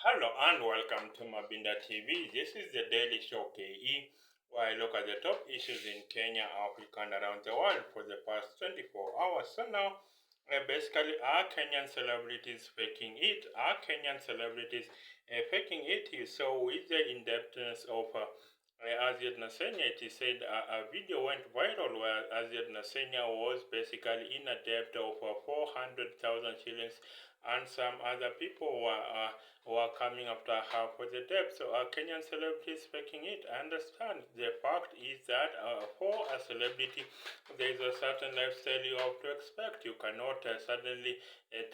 Hello and welcome to Mabinda TV. This is the Daily Show KE, where I look at the top issues in Kenya, Africa, and around the world for the past 24 hours. So now, basically, are Kenyan celebrities faking it? Are Kenyan celebrities faking it? So with the in-depthness of Aziad Nasenya, it is said a video went viral where Aziad Nasenya was basically in a debt of 400,000 shillings, and some other people were coming after her for the debt. So Kenyan celebrities faking it. I understand. The fact is that for a celebrity, there is a certain lifestyle you have to expect. You cannot suddenly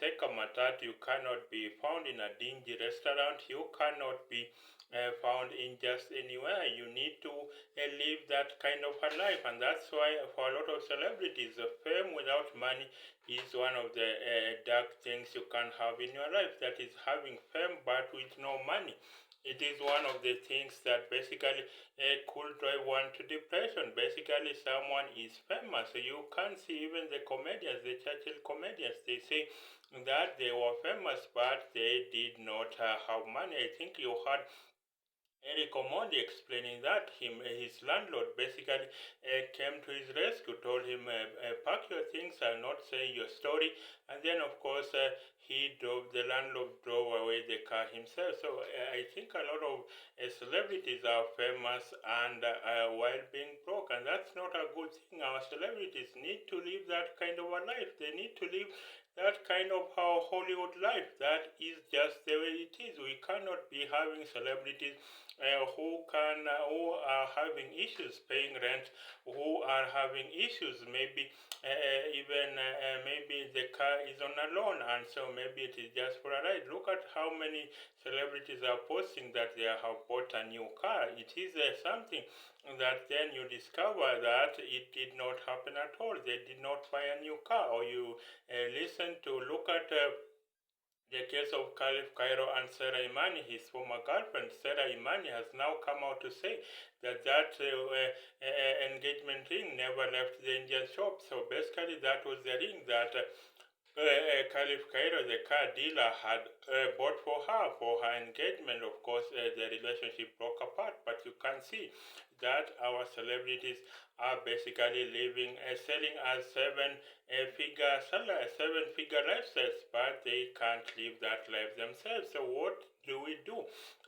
take a matatu. You cannot be found in a dingy restaurant. You cannot be found in just anywhere. You need to live that kind of a life, and that's why for a lot of celebrities, fame without money is one of the dark things you can have in your life. That is having fame but with no money. It is one of the things that basically could drive one to depression. Basically, someone is famous. You can't see even the comedians, the Churchill comedians. They say that they were famous, but they did not have money. I think you heard Eric Omondi explaining that his landlord basically came to his rescue, told him, pack your things, I'll not say your story. And then, of course, the landlord drove away the car himself. So I think a lot of celebrities are famous and while being broke, and that's not a good thing. Our celebrities need to live that kind of a life. They need to live that kind of Hollywood life. That is just the way it is. We cannot be having celebrities who are having issues paying rent, who are having issues maybe even maybe the car is on a loan, and so maybe it is just for a ride. Look at how many celebrities are posting that they have bought a new car. It is something that then you discover that it did not happen at all. They did not buy a new car. Or you listen to look at the case of Caliph Cairo and Sarah Imani, his former girlfriend. Sarah Imani has now come out to say that engagement ring never left the Indian shop. So basically, that was the ring that Caliph Cairo, the car dealer, had bought for her engagement. Of course, the relationship broke apart, but you can see that our celebrities are basically living, selling as seven-figure lifestyles, but they can't live that life themselves. So what do we do?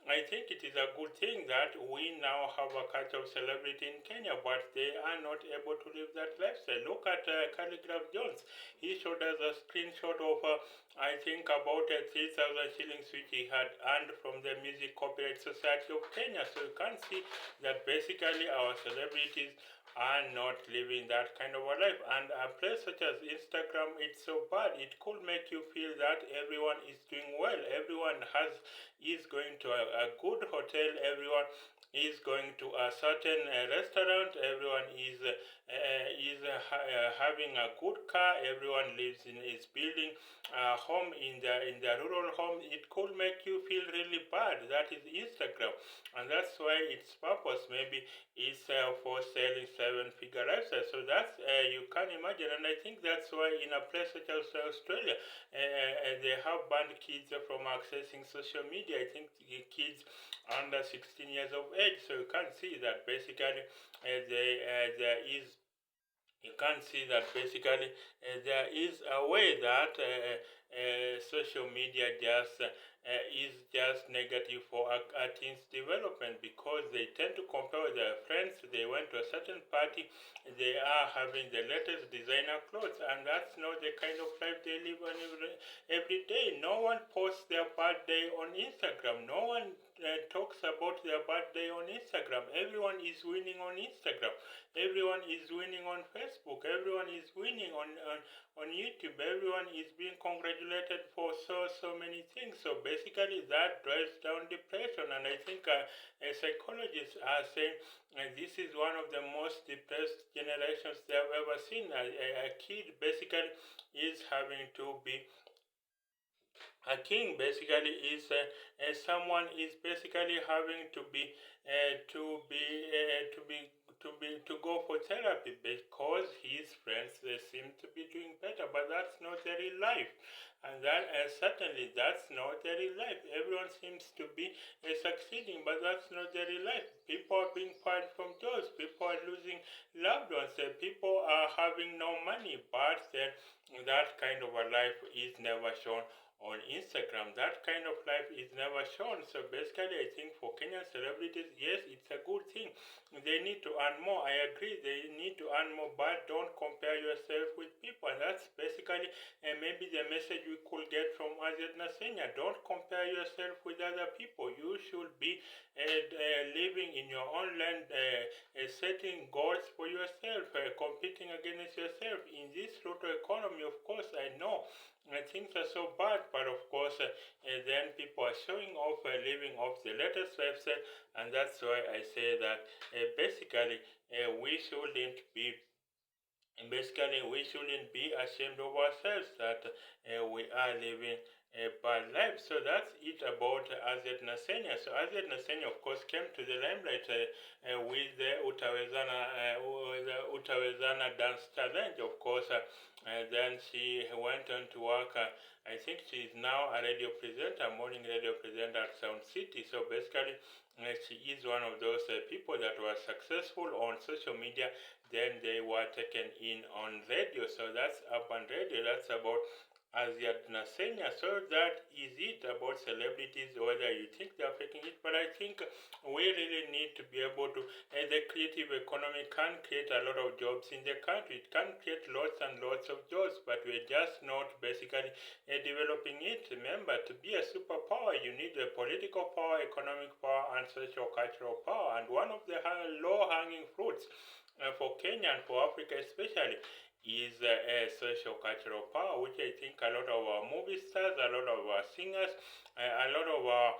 I think it is a good thing that we now have a culture of celebrity in Kenya, but they are not able to live that lifestyle. Look at Calligraph Jones. He showed us a screenshot of, I think, about 3,000 shillings which he had earned from the Music Copyright Society of Kenya. So you can see that basically our celebrities are not living that kind of a life. And a place such as Instagram, it's so bad. It could make you feel that everyone is doing well. Everyone is going to a good hotel. Everyone is going to a certain restaurant. Everyone is having a good car. Everyone is building a home in the rural home. It could make you feel really bad. That is Instagram, and that's why its purpose maybe is for selling seven-figure lifestyle. So that's you can imagine, and I think that's why in a place such as Australia, they have banned kids from accessing social media. I think kids under 16 years of age. So you can see that basically there is you can see that basically there is a way that social media just is just negative for a teen's development, because they tend to compare with their friends. They went to a certain party, they are having the latest designer clothes, and that's not the kind of life they live on every day. No one posts their birthday on Instagram. No one talks about their birthday on Instagram. Everyone is winning on Instagram. Everyone is winning on Facebook. Everyone is winning on YouTube. Everyone is being congratulated for so many things. So basically, that drives down depression. And I think psychologists are saying this is one of the most depressed generations they have ever seen. A kid basically is having to be a king. Basically is someone is basically having to be to go for therapy because his friends they seem to be doing better, but that's not their real life, and that certainly that's not their real life. Everyone seems to be succeeding, but that's not their real life. People are being fired from jobs. People are losing loved ones. People are having no money, but then that kind of a life is never shown on Instagram. That kind of life is never shown. So basically, I think for Kenyan celebrities, yes, it's a good thing. They need to earn more. I agree, they need to earn more, but don't compare yourself with people. And that's basically maybe the message we could get from Azad Nasenya. Don't compare yourself with other people. You should be living in your own land, setting goals for yourself, competing against yourself. In this Ruto economy, of course, I know things are so bad, but of course, then people are showing off, living off the latest lifestyle, and that's why I say that basically we shouldn't be. Basically, we shouldn't be ashamed of ourselves that we are living a bad life. So that's it about Azet Nasenya. So Azet Nasenya, of course, came to the limelight with the Utawezana dance challenge. Of course, then she went on to work. I think she is now a radio presenter, morning radio presenter at Sound City. So basically, she is one of those people that were successful on social media. Then they were taken in on radio. So that's Urban Radio. That's about Aziat Nasenya. So that is it about celebrities, whether you think they're faking it. But I think we really need to be able to, the creative economy can create a lot of jobs in the country. It can create lots and lots of jobs, but we're just not basically developing it. Remember, to be a superpower, you need the political power, economic power, and social cultural power. And one of the low-hanging fruits for Kenya and for Africa especially is social cultural power, which I think a lot of our movie stars, a lot of our singers, a lot of our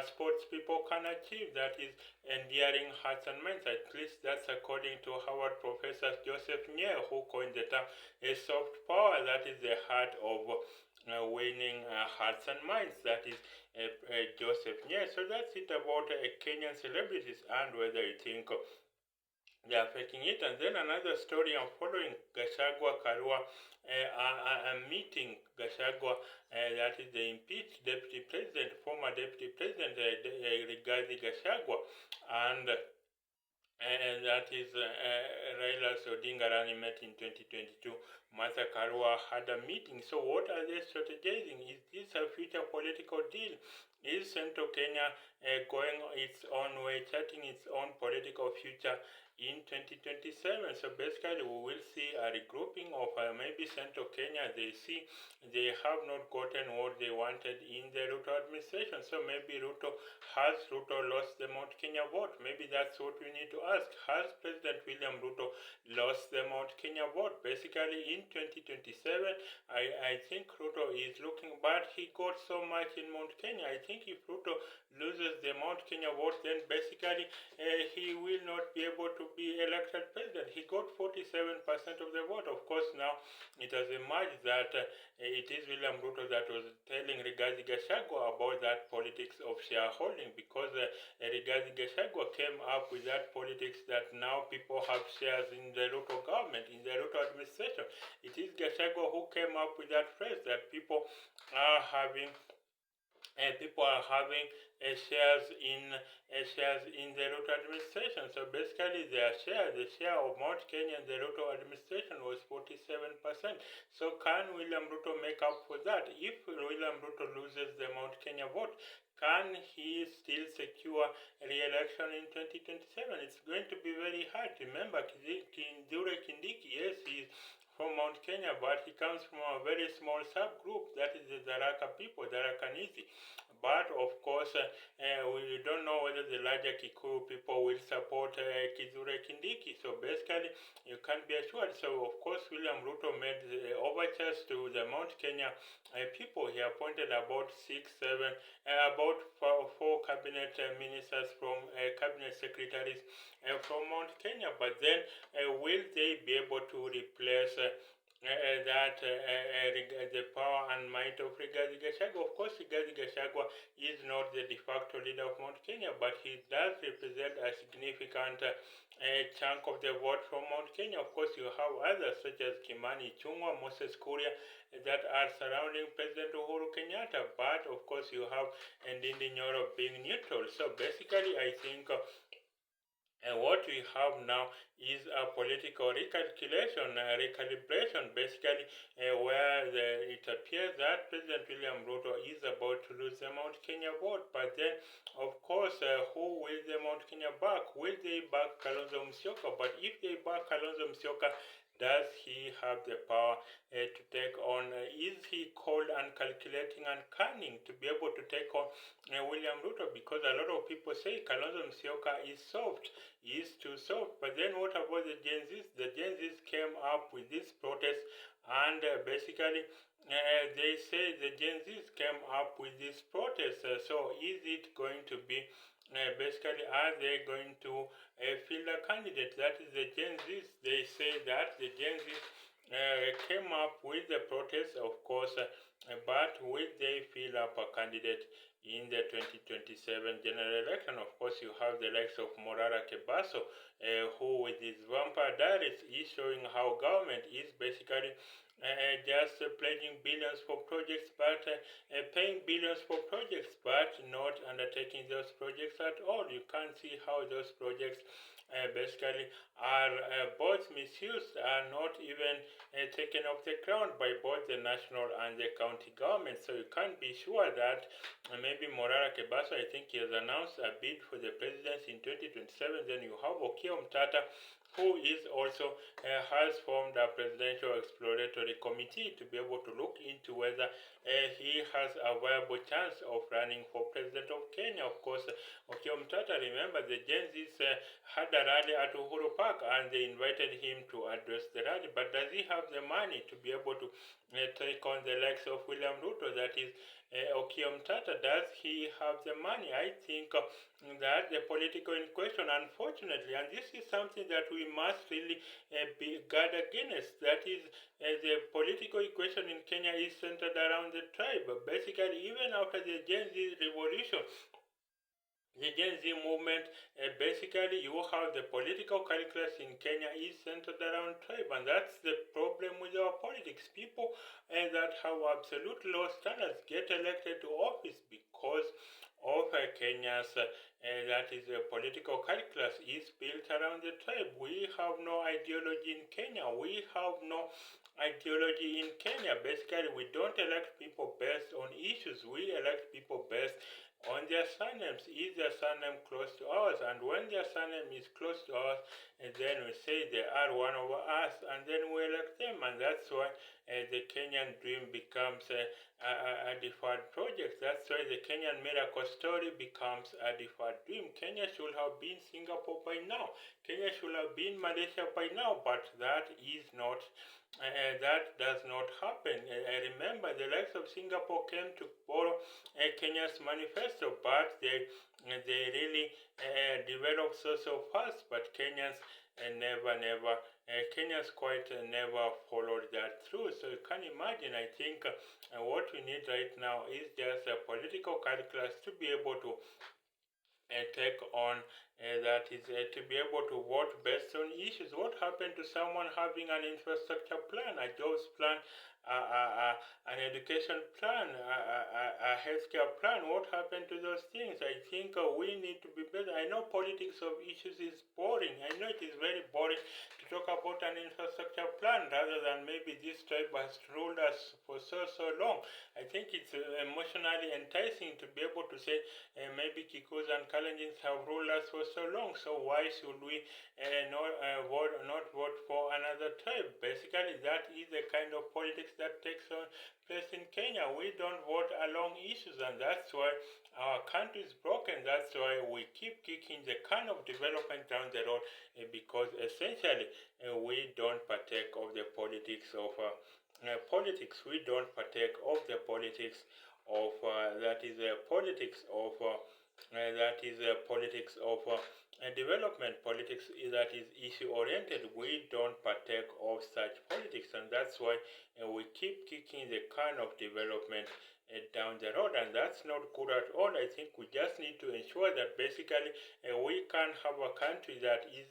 sports people can achieve. That is endearing hearts and minds. At least that's according to Howard Professor Joseph Nye, who coined the term a soft power. That is the heart of winning hearts and minds. That is Joseph Nye. So that's it about Kenyan celebrities and whether you think they are faking it. And then another story I'm following, Gachagua Karua meeting Gachagua, that is the impeached deputy president, former deputy president Rigathi Gachagua, and that is Raila Odinga Rani met in 2022. Martha Karua had a meeting. So what are they strategizing? Is this a future political deal? Is Central Kenya going its own way, charting its own political future in 2027? So basically, we will see a regrouping of maybe Central Kenya. They see they have not gotten what they wanted in the Ruto administration. So maybe Ruto lost the Mount Kenya vote? Maybe that's what we need to ask. Has President William Ruto lost the Mount Kenya vote? Basically, in 2027, I think Ruto is looking bad. He got so much in Mount Kenya. I think if Ruto loses the Mount Kenya vote, then basically he will not be able to be elected president. He got 47% of the vote. Of course, now it has emerged that it is William Ruto that was telling Rigathi Gachagua about that politics of shareholding, because Rigathi Gachagua came up with that politics that now people have shares in the Ruto government, in the Ruto administration. It is Gachagua who came up with that phrase that people are having shares in the Ruto administration. So basically, the share of Mount Kenya in the Ruto administration was 47%. So can William Ruto make up for that? If William Ruto loses the Mount Kenya vote, can he still secure re-election in 2027? It's going to be very hard. Remember, Kithure Kindiki, yes, he's from Mount Kenya, but he comes from a very small subgroup, that is the Daraka people, Darakanizi. But of course, we don't know whether the larger Kikuyu people will support Kithure Kindiki. So basically, you can't be assured. So of course, William Ruto made overtures to the Mount Kenya people. He appointed about four cabinet ministers from cabinet secretaries from Mount Kenya. But then, will they be able to replace the power and might of Rigathi Gachagua. Of course, Rigathi Gachagua is not the de facto leader of Mount Kenya, but he does represent a significant chunk of the vote from Mount Kenya. Of course, you have others such as Kimani Ichung'wah, Moses Kuria, that are surrounding President Uhuru Kenyatta. But of course, you have Ndindi Nyoro being neutral. So basically, I think. And what we have now is a political recalculation, recalibration, basically, it appears that President William Ruto is about to lose the Mount Kenya vote. But then, of course, who will the Mount Kenya back? Will they back Kalonzo Musyoka? But if they back Kalonzo Musyoka, does he have the power to take on? Is he cold and calculating and cunning to be able to take on William Ruto? Because a lot of people say Kalonzo Musyoka is soft, is too soft. But then what about the Gen Zs? The Gen Zs came up with this protest, and basically they say the Gen Zs came up with this protest. So is it going to be basically, are they going to field a candidate? That is the Gen Zs. They say that the Gen Zs came up with the protest, of course, but will they fill up a candidate in the 2027 general election? Of course, you have the likes of Morara Kebaso, who with his vampire diaries is showing how government is basically just pledging billions for projects, but paying billions for projects, but not undertaking those projects at all. You can't see how those projects basically are both misused and not even taken off the ground by both the national and the county government. So you can't be sure that maybe Morara Kebaso, I think he has announced a bid for the presidency in 2027. Then you have Okiya Mtata, who is also has formed a presidential exploratory committee to be able to look into whether he has a viable chance of running for president of Kenya. Of course, Okiya Mtata, remember the Gen Zs had a rally at Uhuru Park and they invited him to address the rally. But does he have the money to be able to take on the likes of William Ruto? That is Okiya Mtata. Does he have the money? I think that the political in question, unfortunately, and this is something that we must really be guard against. That is, the political equation in Kenya is centered around the tribe. Basically, even after the Gen Z revolution, the Gen Z movement, basically you have the political calculus in Kenya is centered around tribe, and that's the problem with our politics. People that have absolute low standards get elected to office because of Kenya's that is political calculus is built around the tribe. We have no ideology in Kenya. We have no ideology in Kenya. Basically, we don't elect people based on issues. We elect people based on their surnames. Is their surname close to ours? And when their surname is close to ours, and then we say they are one of us, and then we elect them. And that's why the Kenyan dream becomes a deferred project. That's why the Kenyan miracle story becomes a deferred dream. Kenya should have been Singapore by now. Kenya should have been Malaysia by now, but that is not. That does not happen. I remember the likes of Singapore came to borrow Kenya's manifesto, but they really developed so fast. But Kenyans never Kenyans quite never followed that through. So you can imagine. I think what we need right now is just a political calculus to be able to take on that is to be able to vote based on issues. What happened to someone having an infrastructure plan, a jobs plan, an education plan, a healthcare plan? What happened to those things? I think we need to be better. I know politics of issues is boring. I know it is very boring to talk about an infrastructure plan rather than maybe this tribe has ruled us for so long. I think it's emotionally enticing to be able to say maybe Kikus and Kalenjins have ruled us for so long, so why should we not vote for another tribe? Basically, that is the kind of politics that takes on place in Kenya. We don't vote along issues, and that's why our country is broken. That's why we keep kicking the can of development down the road, because essentially we don't partake of the politics of politics. We don't partake of the politics of that is the politics of that is politics of development. Politics that is issue oriented. We don't partake of such politics, and that's why we keep kicking the can of development down the road, and that's not good at all. I think we just need to ensure that basically we can have a country that is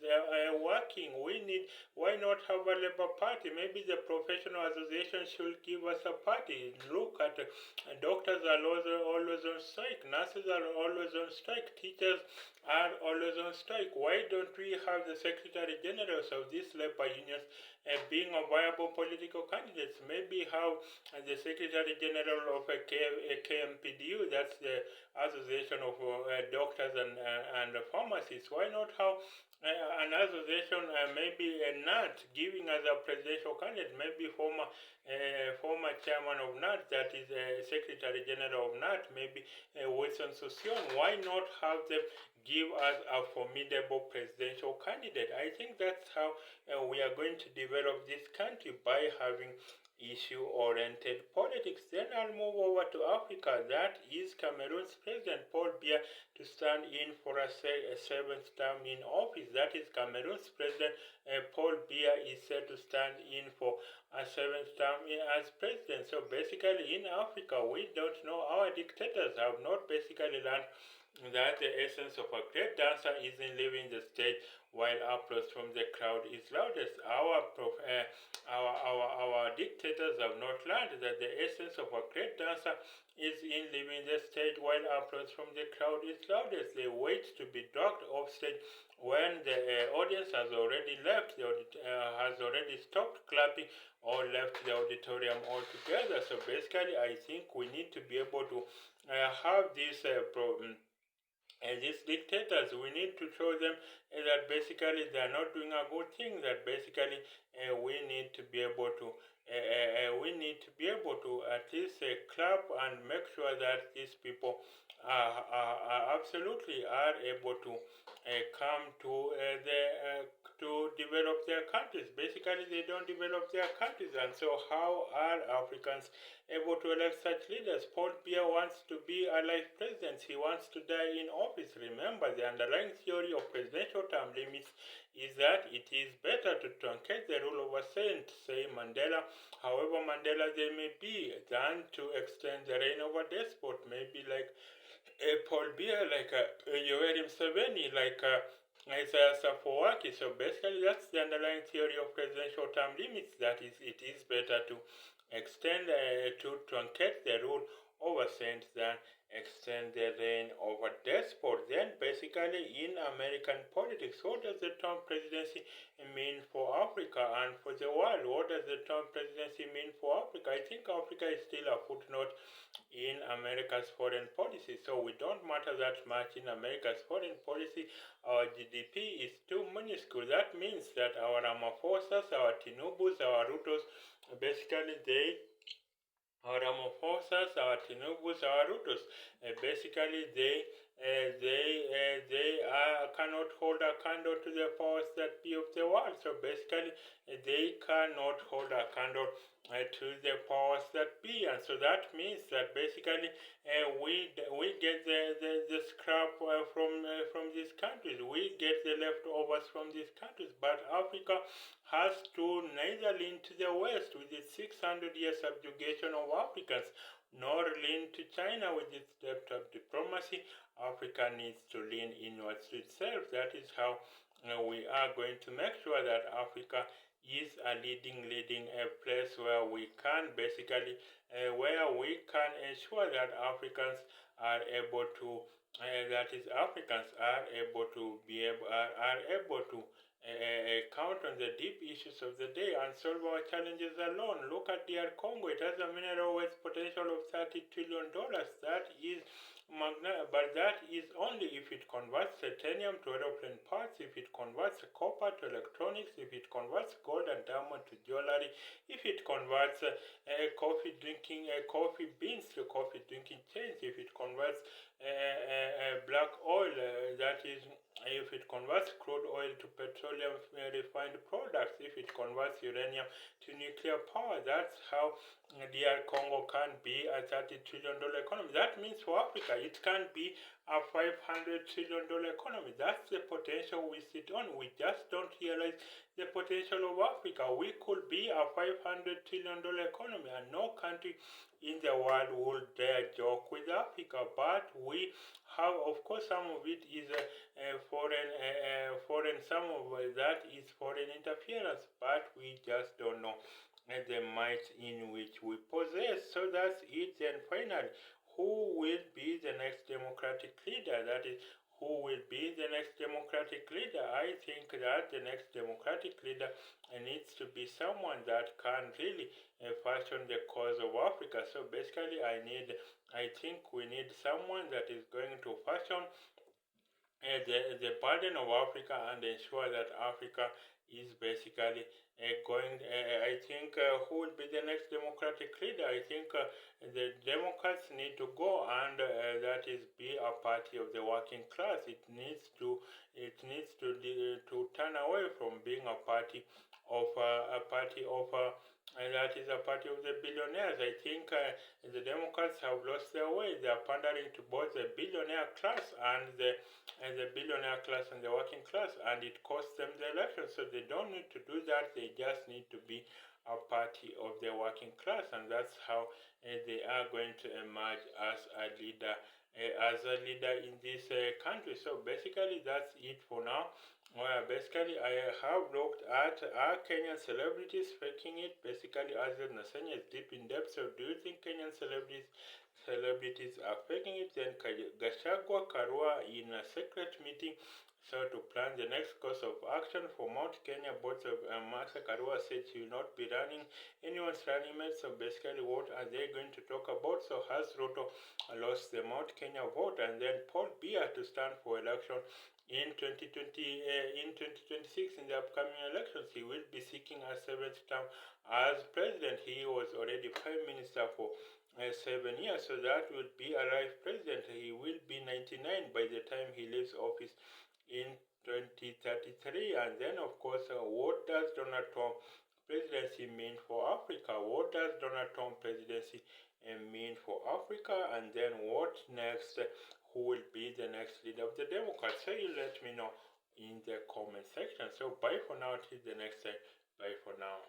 working. Why not have a labor party? Maybe the professional association should give us a party. Look at doctors are always on strike, nurses are always on strike, teachers are always on strike. Why don't we have the secretary generals of these labor unions being a viable political candidates? Maybe how the secretary general of a KMPDU, that's the Association of Doctors and Pharmacists, why not have an association, maybe a NAT, giving as a presidential candidate, maybe former chairman of NAT, that is Secretary General of NAT, maybe Wilson Sossion. Why not have them give us a formidable presidential candidate? I think that's how we are going to develop this country, by having issue-oriented politics. Then I'll move over to Africa. That is Cameroon's President Paul Biya to stand in for a seventh term in office. That is Cameroon's President Paul Biya is set to stand in for a seventh term as president. So basically, in Africa, we don't know. Our dictators have not basically learned that the essence of a great dancer is in leaving the stage while applause from the crowd is loudest. Our dictators have not learned that the essence of a great dancer is in leaving the stage while applause from the crowd is loudest. They wait to be dragged off stage when the audience has already left, has already stopped clapping or left the auditorium altogether. So basically, I think we need to be able to have this problem. And these dictators, we need to show them that basically they are not doing a good thing. That basically we need to be able to at least clap and make sure that these people are absolutely are able to come to develop their countries. Basically, they don't develop their countries, and so how are Africans able to elect such leaders? Paul Biya wants to be a life president. He wants to die in office. Remember, the underlying theory of presidential term limits is that it is better to truncate the rule of a saint, say Mandela, however Mandela they may be, than to extend the reign of a despot, maybe like Paul Biya, like Yoweri Museveni, like Isaiah Afwerki. So basically, that's the underlying theory of presidential term limits. That is, it is better to extend to truncate the rule over saints than extend the reign over despot. Then, basically, in American politics, what does the term presidency mean for Africa and for the world? What does the term presidency mean for Africa? I think Africa is still a footnote in America's foreign policy. So we don't matter that much in America's foreign policy. Our GDP is too minuscule. That means that our Ramaphosa's, our Tinubus, our Rutos, basically our Ramaphosa's, our Tinubus, our Rutos, basically they cannot hold a candle to the powers that be of the world. So basically, they cannot hold a candle to the powers that be, and so that means that basically we get the scrap from these countries. We get the leftovers from these countries, but Africa has to neither lean to the West with its 600-year subjugation of Africans, nor lean to China with its depth of diplomacy. Africa needs to lean inwards to itself. That is how we are going to make sure that Africa is a leading place where we can basically where we can ensure that Africans are able to that is Africans are able to count on the deep issues of the day and solve our challenges alone. Look at DR Congo. It has a mineral waste potential of $30 trillion. That is but that is only if it converts titanium to aeroplane parts, if it converts copper to electronics, if it converts gold and diamond to jewelry, if it converts coffee beans to coffee drinking chains, if it converts black oil, that is, if it converts crude oil to petroleum refined products, if it converts uranium to nuclear power. That's how DR Congo can be a $30 trillion economy. That means for Africa, It can be a $500 trillion economy. That's the potential we sit on. We just don't realize the potential of Africa. We could be a $500 trillion economy, and no country in the world would dare joke with Africa. But we have, of course, some of it is foreign. Some of that is foreign interference, but we just don't know the might in which we possess. So that's it. Then finally, who will be the next democratic leader? That is, who will be the next democratic leader? I think that the next democratic leader needs to be someone that can really fashion the cause of Africa. So basically, I think we need someone that is going to fashion the burden of Africa and ensure that Africa is basically going. I think who will be the next democratic leader? I think the Democrats need to go, and that is be a party of the working class. It needs to turn away from being a party of that is a party of the billionaires. I think the Democrats have lost their way. They are pandering to both the billionaire class and the billionaire class and the working class, and it costs them the election. So they don't need to do that. They just need to be a party of the working class, and that's how they are going to emerge as a leader. In this country. So basically, that's it for now. Basically, I have looked at are Kenyan celebrities faking it? Basically, as the Nasenya is deep in depth. So, do you think Kenyan celebrities are faking it? Then Gachagua Karua in a secret meeting so to plan the next course of action for Mount Kenya. Both of Martha Karua said she will not be running anyone's running mate. So basically, what are they going to talk about? So has Ruto lost the Mount Kenya vote, and then Paul Biya to stand for election in 2026 in the upcoming elections. He will be seeking a seventh term as president. He was already prime minister for 7 years, so that will be a life president. He will be 99 by the time he leaves office in 2033. And then, of course, what does Donald Trump presidency mean for Africa? What does Donald Trump presidency mean for Africa? And then what next? Who will be the next leader of the Democrats? So you let me know in the comment section. So bye for now, till the next time. Bye for now.